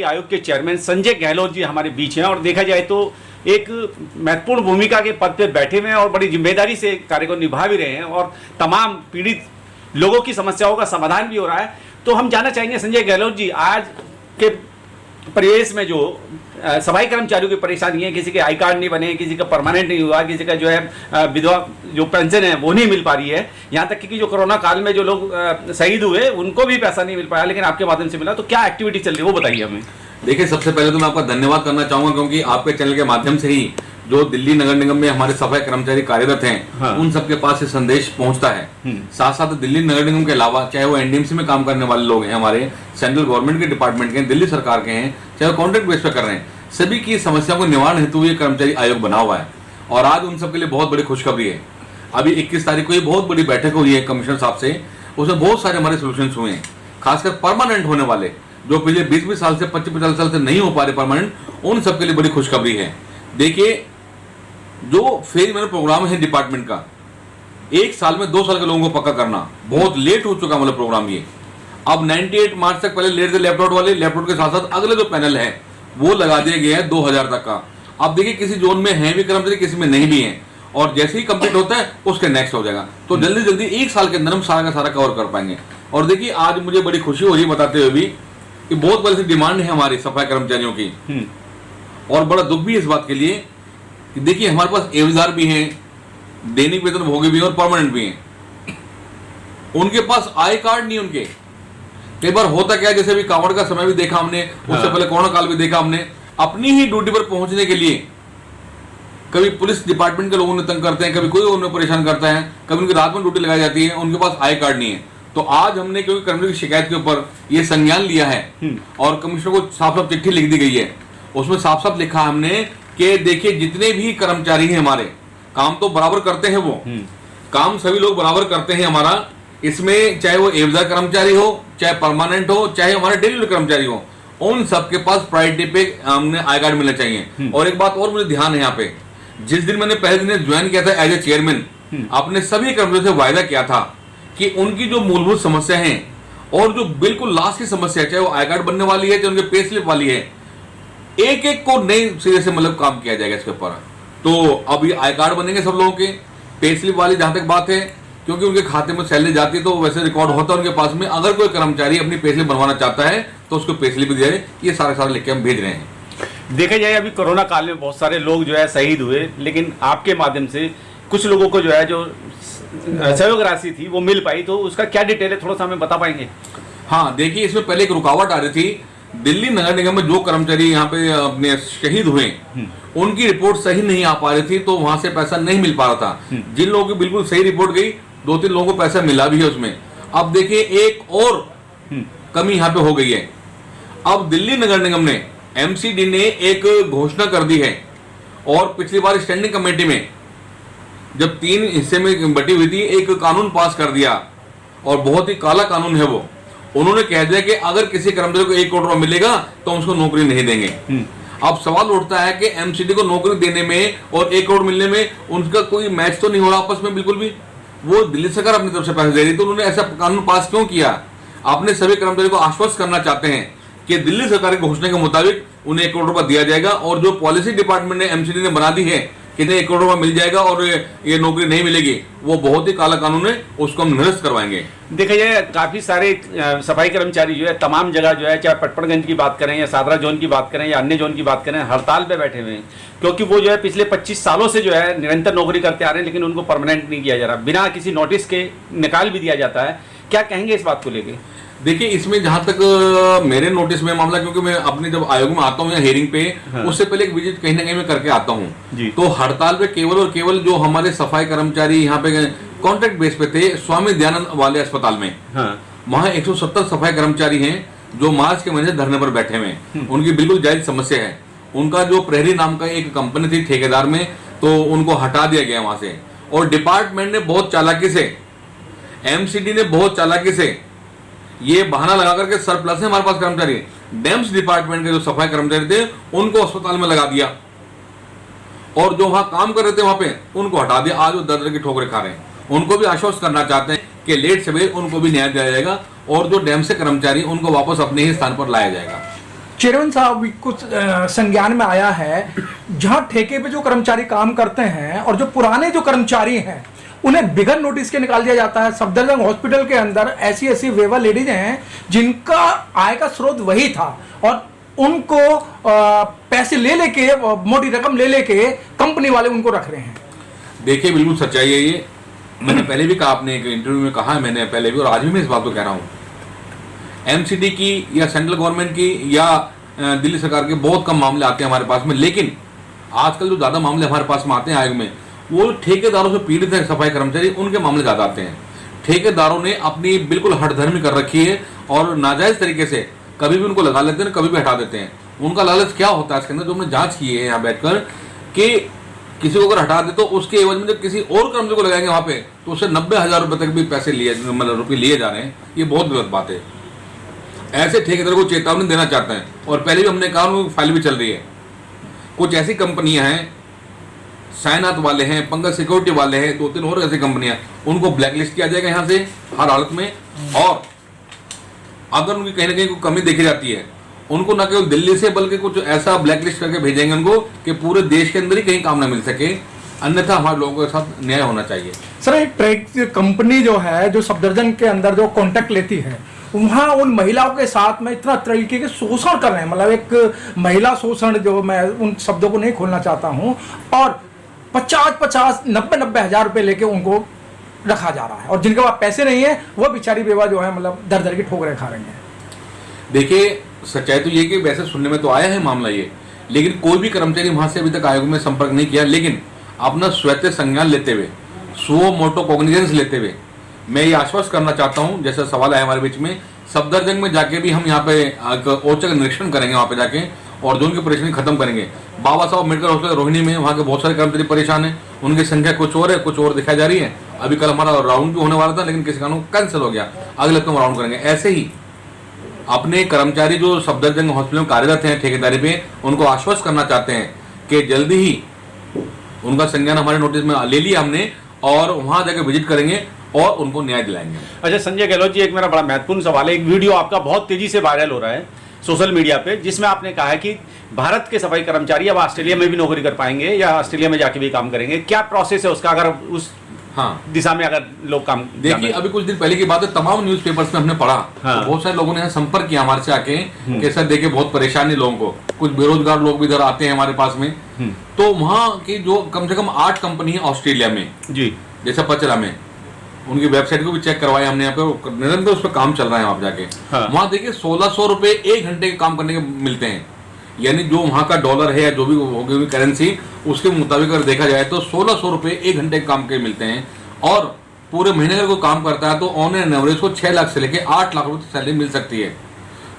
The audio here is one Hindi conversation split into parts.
आयोग के चेयरमैन संजय गहलोत जी हमारे बीच हैं और देखा जाए तो एक महत्वपूर्ण भूमिका के पद पे बैठे हुए हैं और बड़ी जिम्मेदारी से कार्य को निभा भी रहे हैं और तमाम पीड़ित लोगों की समस्याओं का समाधान भी हो रहा है। तो हम जानना चाहेंगे संजय गहलोत जी, आज के परिवेश में जो सफाई कर्मचारियों की परेशानी है, किसी के आई कार्ड नहीं बने, किसी का परमानेंट नहीं हुआ, किसी का जो है विधवा जो पेंशन है वो नहीं मिल पा रही है, यहाँ तक कि जो कोरोना काल में जो लोग शहीद हुए उनको भी पैसा नहीं मिल पाया, लेकिन आपके माध्यम से मिला। तो क्या एक्टिविटी चल रही है वो बताइए हमें। देखिए, सबसे पहले तो मैं आपका धन्यवाद करना चाहूंगा क्योंकि आपके चैनल के माध्यम से ही जो दिल्ली नगर निगम में हमारे सफाई कर्मचारी कार्यरत हैं, हाँ। उन सबके पास ये संदेश पहुंचता है। साथ साथ दिल्ली नगर निगम के अलावा चाहे वो एनडीएमसी में काम करने वाले लोग हैं, हमारे सेंट्रल गवर्नमेंट के डिपार्टमेंट के, दिल्ली सरकार के हैं, चाहे वो कॉन्ट्रैक्ट बेस पे कर रहे हैं, सभी की समस्याओं को निवारण हेतु ये कर्मचारी आयोग बना हुआ है। और आज उन सबके लिए बहुत बड़ी खुशखबरी है। अभी 21 तारीख को ये बहुत बड़ी बैठक हुई है कमिश्नर साहब से, उसमें बहुत सारे हमारे सोल्यूशन हुए हैं। खासकर परमानेंट होने वाले जो पिछले 20-20 साल से 25-50 साल से नहीं हो पा रहे परमानेंट, उन सबके लिए बड़ी खुशखबरी है। देखिए, जो फेज मैनेजर प्रोग्राम है डिपार्टमेंट का, 1 साल में 2 साल के लोगों को पक्का करना बहुत लेट हो चुका मतलब प्रोग्राम ये। अब 98 मार्च तक पहले लेट थे लैपटॉप वाले, लैपटॉप के साथ साथ अगले जो पैनल है वो लगा दिया गया है 2000 तक का। अब देखिए, किसी जोन में है भी कर्मचारी, किसी में नहीं भी है, और जैसे ही कंप्लीट होता है उसके नेक्स्ट हो जाएगा। तो जल्दी जल्दी 1 साल के अंदर हम सारा का सारा कवर कर पाएंगे। और देखिए, आज मुझे बड़ी खुशी हो रही है बताते हुए भी कि बहुत बड़ी डिमांड है हमारी सफाई कर्मचारियों की, और बड़ा दुख भी है इस बात के लिए कि देखिए हमारे पास एवजदार भी हैं, दैनिक वेतन भोगी भी हैं और परमानेंट भी हैं। उनके पास आई कार्ड नहीं। उनके कई बार होता क्या, जैसे भी कांवड़ का समय भी देखा हमने, उससे पहले कोरोना काल भी देखा हमने, अपनी ही ड्यूटी पर पहुंचने के लिए कभी पुलिस डिपार्टमेंट के लोगों ने तंग करते हैं, कभी कोई उन्हें परेशान करता है, कभी उनकी रात में ड्यूटी लगाई जाती है, उनके पास आई कार्ड नहीं है। तो आज हमने क्योंकि कर्मचारी की शिकायत के ऊपर ये संज्ञान लिया है और कमिश्नर को साफ साफ चिट्ठी लिख दी गई है। उसमें साफ साफ लिखा हमने कि देखिए, जितने भी कर्मचारी हैं हमारे, काम तो बराबर करते हैं, वो काम सभी लोग बराबर करते हैं हमारा, इसमें चाहे वो एवजदार कर्मचारी हो, चाहे परमानेंट हो, चाहे हमारे डेली कर्मचारी हो, उन सबके पास प्रायोरिटी पे हमने आई कार्ड मिलना चाहिए। और एक बात और मुझे ध्यान है यहाँ पे, जिस दिन मैंने पहले दिन ज्वाइन किया था एज ए चेयरमैन, आपने सभी कर्मचारियों से वायदा किया था कि उनकी जो मूलभूत समस्या है और जो बिल्कुल लास्ट की समस्या है, चाहे वो आई कार्ड बनने वाली है, चाहे उनके पे स्लिप वाली है, एक एक को नए सिरे से मतलब काम किया जाएगा इसके ऊपर। तो अब ये आई कार्ड बनेंगे सब लोगों के, पे स्लिप वाली जहां तक बात है, क्योंकि उनके खाते में सैलरी जाती है तो वैसे रिकॉर्ड होता है उनके पास में। अगर कोई कर्मचारी अपनी पे स्लिप बनवाना चाहता है तो उसको पे स्लिप भी दिया जाए। ये सारे लिख के हम भेज रहे हैं। देखा जाए, अभी कोरोना काल में बहुत सारे लोग जो है शहीद हुए, लेकिन आपके माध्यम से कुछ लोगों को जो है जो सहयोग राशि थी वो मिल पाई, तो उसका क्या डिटेल है, थोड़ा सा हमें बता पाएंगे? हाँ, देखिए, इसमें पहले एक रुकावट आ रही थी। दिल्ली नगर निगम में जो कर्मचारी यहाँ पे अपने शहीद हुए, उनकी रिपोर्ट सही नहीं आ पा रही थी, तो वहां से पैसा नहीं मिल पा रहा था। जिन लोगों की बिल्कुल सही रिपोर्ट गई, 2-3 लोगों को पैसा मिला भी है उसमें। अब देखिए, एक और कमी यहाँ पे हो गई है। अब दिल्ली नगर निगम ने, एमसीडी ने एक घोषणा कर दी है, और पिछली बार स्टैंडिंग कमेटी में जब 3 हिस्से में बटी हुई थी, एक कानून पास कर दिया, और बहुत ही काला कानून है वो। उन्होंने कह दिया कि अगर किसी कर्मचारी को 1 करोड़ रुपया मिलेगा तो हम उसको नौकरी नहीं देंगे। अब सवाल उठता है कि एमसीडी को नौकरी देने में और 1 करोड़ मिलने में उनका कोई मैच तो नहीं हो रहा आपस में बिल्कुल भी। वो दिल्ली सरकार अपनी तरफ से पैसे दे रही, तो उन्होंने ऐसा कानून पास क्यों किया? आपने सभी कर्मचारियों को आश्वस्त करना चाहते हैं कि दिल्ली सरकार की घोषणा के मुताबिक उन्हें 1 करोड़ रुपया दिया जाएगा, और जो पॉलिसी डिपार्टमेंट ने एमसीडी ने बना दी है कि 1 करोड़ रुपया मिल जाएगा और ये नौकरी नहीं मिलेगी, वो बहुत ही काला कानून है, उसको हम निरस्त करवाएंगे। देखा जाए, काफी सारे सफाई कर्मचारी जो है तमाम जगह जो है, चाहे पटपड़गंज की बात करें या सादरा जोन की बात करें या अन्य जोन की बात करें, हड़ताल पे बैठे हुए हैं, क्योंकि वो जो है पिछले 25 सालों से जो है निरंतर नौकरी करते आ रहे हैं, लेकिन उनको परमानेंट नहीं किया जा रहा, बिना किसी नोटिस के निकाल भी दिया जाता है। क्या कहेंगे इस बात को लेके? देखिए, इसमें जहां तक मेरे नोटिस में मामला, क्योंकि मैं अपने जब आयोग में आता हूं या हियरिंग पे, उससे पहले एक विजिट कहीं ना कहीं मैं करके आता हूं, तो हड़ताल पे केवल और केवल जो हमारे सफाई कर्मचारी यहाँ पे कॉन्ट्रैक्ट बेस पे थे, स्वामी दयानंद वाले अस्पताल में, वहां 170 सफाई कर्मचारी हैं जो मार्च के महीने से धरने पर बैठे हुए हैं। उनकी बिल्कुल जायज समस्या है। उनका जो प्रहरी नाम का एक कंपनी थी ठेकेदार में, तो उनको हटा दिया गया वहां से, और डिपार्टमेंट ने बहुत चालाकी से, एमसीडी ने बहुत चालाकी से ये बहाना लगा करके सरप्लस है हमारे पास कर्मचारी, डेम्स डिपार्टमेंट के जो सफाई कर्मचारी थे उनको अस्पताल में लगा दिया, और जो वहां काम कर रहे थे वहां पे उनको हटा दिया। आज वो दर्द की ठोकरें खा रहे हैं। उनको भी आश्वस्त करना चाहते हैं कि लेट सवेर उनको भी न्याय दिया जाएगा, और जो डेम्स से कर्मचारी उनको वापस अपने ही स्थान पर लाया जाएगा। चेयरमैन साहब कुछ संज्ञान में आया है, जहां ठेके पे जो कर्मचारी काम करते हैं और जो पुराने जो कर्मचारी हैं उन्हें बिगर नोटिस के निकाल दिया जाता है। सफदरजंग हॉस्पिटल के अंदर ऐसी ऐसी वेवा लेडीज हैं जिनका आय का स्रोत वही था और उनको पैसे ले लेके, मोटी रकम ले लेके कंपनी वाले उनको रख रहे हैं। देखिए बिल्कुल सच्चाई है ये। मैंने पहले भी कहा, आपने एक इंटरव्यू में कहा है मैंने पहले भी, और आज भी मैं इस बात को कह रहा हूँ, एमसीडी की या सेंट्रल गवर्नमेंट की या दिल्ली सरकार के बहुत कम मामले आते हैं हमारे पास में, लेकिन आजकल जो ज़्यादा मामले हमारे पास में आते हैं आयोग में, वो ठेकेदारों से पीड़ित हैं सफाई कर्मचारी, उनके मामले ज़्यादा आते हैं। ठेकेदारों ने अपनी बिल्कुल हठधर्मी कर रखी है और नाजायज़ तरीके से कभी भी उनको लगा लेते हैं, कभी भी हटा देते हैं। उनका लालच क्या होता है इसके अंदर, जो हमने जाँच की है यहाँ बैठ कर, कि किसी को अगर हटा दे तो उसके एवज में जब किसी और कर्मचारी को लगाएंगे वहाँ पे तो उससे 90,000 रुपये तक भी पैसे लिए, मतलब रुपये लिए जा रहे हैं। ये बहुत गलत बात है। ऐसे ठेकेदार को चेतावनी देना चाहते हैं, और पहले भी हमने कहा, उनकी फाइल भी चल रही है। कुछ ऐसी कंपनियां हैं, साइनाथ वाले हैं, पंकज सिक्योरिटी वाले हैं, 2-3 और ऐसी कंपनियां, उनको ब्लैकलिस्ट किया जाएगा यहाँ से हर हालत में। और अगर उनकी कहीं ना कहीं कोई कमी देखी जाती है, उनको न केवल दिल्ली से बल्कि कुछ ऐसा ब्लैकलिस्ट करके भेजेंगे उनको कि पूरे देश के अंदर ही कहीं काम ना मिल सके, अन्यथा हमारे लोगों के साथ न्याय होना चाहिए। सर, एक ट्रैक कंपनी जो है, जो सफदरजंग के अंदर जो कॉन्ट्रैक्ट लेती है, वहाँ उन महिलाओं के साथ में इतना तरीके के शोषण कर रहे हैं, मतलब एक महिला शोषण, जो मैं उन शब्दों को नहीं खोलना चाहता हूँ, और 50-50, 90-90 हज़ार रुपये लेके उनको रखा जा रहा है, और जिनके पास पैसे नहीं है वो बेचारी बेवा जो है, मतलब दर दर की ठोकरें खा रही हैं। देखिए सच्चाई तो ये कि वैसे सुनने में तो आया है मामला ये, लेकिन कोई भी कर्मचारी वहां से अभी तक आयोग में संपर्क नहीं किया। लेकिन अपना स्वैत संज्ञान लेते हुए, सुओ मोटो कॉग्निजेंस लेते हुए, मैं ये आश्वस्त करना चाहता हूँ, जैसा सवाल है हमारे बीच में, सफदरजंग में जाके भी हम यहाँ पे औचक निरीक्षण करेंगे वहाँ पे जाके, और जो उनकी परेशानी खत्म करेंगे। बाबा साहब अम्बेडकर हॉस्पिटल रोहिणी में वहाँ के बहुत सारे कर्मचारी परेशान हैं, उनकी संख्या कुछ और है, कुछ और दिखाई जा रही है। अभी कल हमारा राउंड भी होने वाला था, लेकिन किसी कारण कैंसिल हो गया, अगले हफ्ते हम राउंड करेंगे। ऐसे ही अपने कर्मचारी जो सफदरजंग हॉस्पिटल में कार्यरत हैं ठेकेदारी पे, उनको आश्वस्त करना चाहते हैं कि जल्दी ही उनका संज्ञान हमारे नोटिस में ले लिया हमने, और वहां जाकर विजिट करेंगे और उनको न्याय दिलाएंगे। अच्छा संजय गहलोत जी, एक मेरा बड़ा महत्वपूर्ण सवाल है। एक वीडियो आपका बहुत तेजी से वायरल हो रहा है सोशल मीडिया पे, जिसमें आपने कहा है कि भारत के सफाई कर्मचारी अब ऑस्ट्रेलिया में भी नौकरी कर पाएंगे या ऑस्ट्रेलिया में जाके भी काम करेंगे। क्या प्रोसेस है उसका, अगर उस दिशा में अगर लोग काम? देखिए अभी कुछ दिन पहले की बात है, तमाम न्यूज़पेपर्स में हमने पढ़ा, तो बहुत सारे लोगों ने यहाँ संपर्क किया हमारे से आके कि सर देखिए बहुत परेशानी लोगों को, कुछ बेरोजगार लोग भी इधर आते हैं हमारे पास में। तो वहाँ की जो कम से कम 8 कंपनी है ऑस्ट्रेलिया में जी, जैसे पचरा में, उनकी वेबसाइट को भी चेक करवाया हमने, यहाँ पे निरंतर उस पर काम चल रहा है। आप जाके वहाँ देखिए 1600 रुपये 1 घंटे के काम करने के मिलते हैं, यानी जो वहाँ का डॉलर है या जो भी होगी करेंसी, उसके मुताबिक अगर देखा जाए तो 1600 रुपये 1 घंटे के काम के मिलते हैं। और पूरे महीने अगर कोई काम करता है तो ऑन एन एवरेज को 6 लाख से लेके 8 लाख रुपये सैलरी मिल सकती है।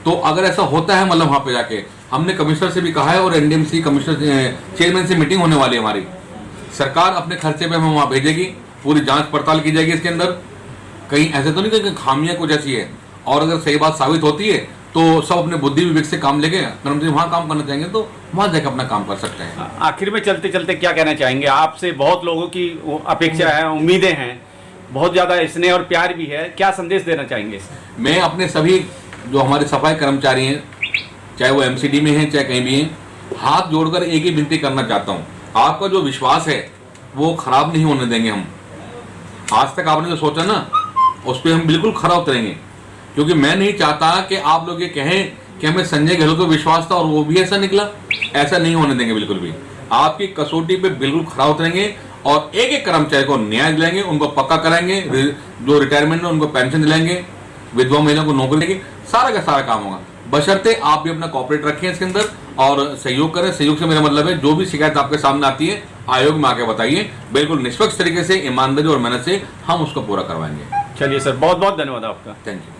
तो अगर ऐसा होता है, मतलब वहाँ पे जाके हमने कमिश्नर से भी कहा है, और एनडीएमसी कमिश्नर चेयरमैन से मीटिंग होने वाली है हमारी, सरकार अपने खर्चे पे हमें वहाँ भेजेगी, पूरी जांच पड़ताल की जाएगी इसके अंदर। कहीं ऐसे तो नहीं कि खामियां कुछ ऐसी है, और अगर सही बात साबित होती है तो सब अपने बुद्धि विवेक से काम लेके कर्मचारी वहाँ काम करना चाहेंगे तो वहाँ जाकर अपना काम कर सकते हैं। आखिर में चलते चलते क्या कहना चाहेंगे? आपसे बहुत लोगों की अपेक्षा है, उम्मीदें हैं, बहुत ज़्यादा स्नेह और प्यार भी है, क्या संदेश देना चाहेंगे? मैं अपने सभी जो हमारे सफाई कर्मचारी हैं, चाहे वो एमसीडी में हैं चाहे कहीं भी हैं, हाथ जोड़कर एक ही विनती करना चाहता हूँ, आपका जो विश्वास है वो खराब नहीं होने देंगे हम। आज तक आपने जो सोचा ना, उस पर हम बिल्कुल खरा उतरेंगे, क्योंकि मैं नहीं चाहता कि आप लोग ये कहें कि हमें संजय गहलोत को विश्वास था और वो भी ऐसा निकला। ऐसा नहीं होने देंगे बिल्कुल भी। आपकी कसौटी पे बिल्कुल खरा उतरेंगे और एक एक कर्मचारी को न्याय दिलाएंगे, उनको पक्का कराएंगे, जो रिटायरमेंट में उनको पेंशन दिलाएंगे, विधवा महिलाओं को नौकरी देंगे, सारा का सारा काम होगा। बशर्ते आप भी अपना कॉपरेट रखें इसके अंदर और सहयोग करें। सहयोग से मेरा मतलब है जो भी शिकायत आपके सामने आती है आयोग में आके बताइए, बिल्कुल निष्पक्ष तरीके से, ईमानदारी और मेहनत से हम उसको पूरा करवाएंगे। चलिए सर, बहुत बहुत धन्यवाद आपका। Thank you.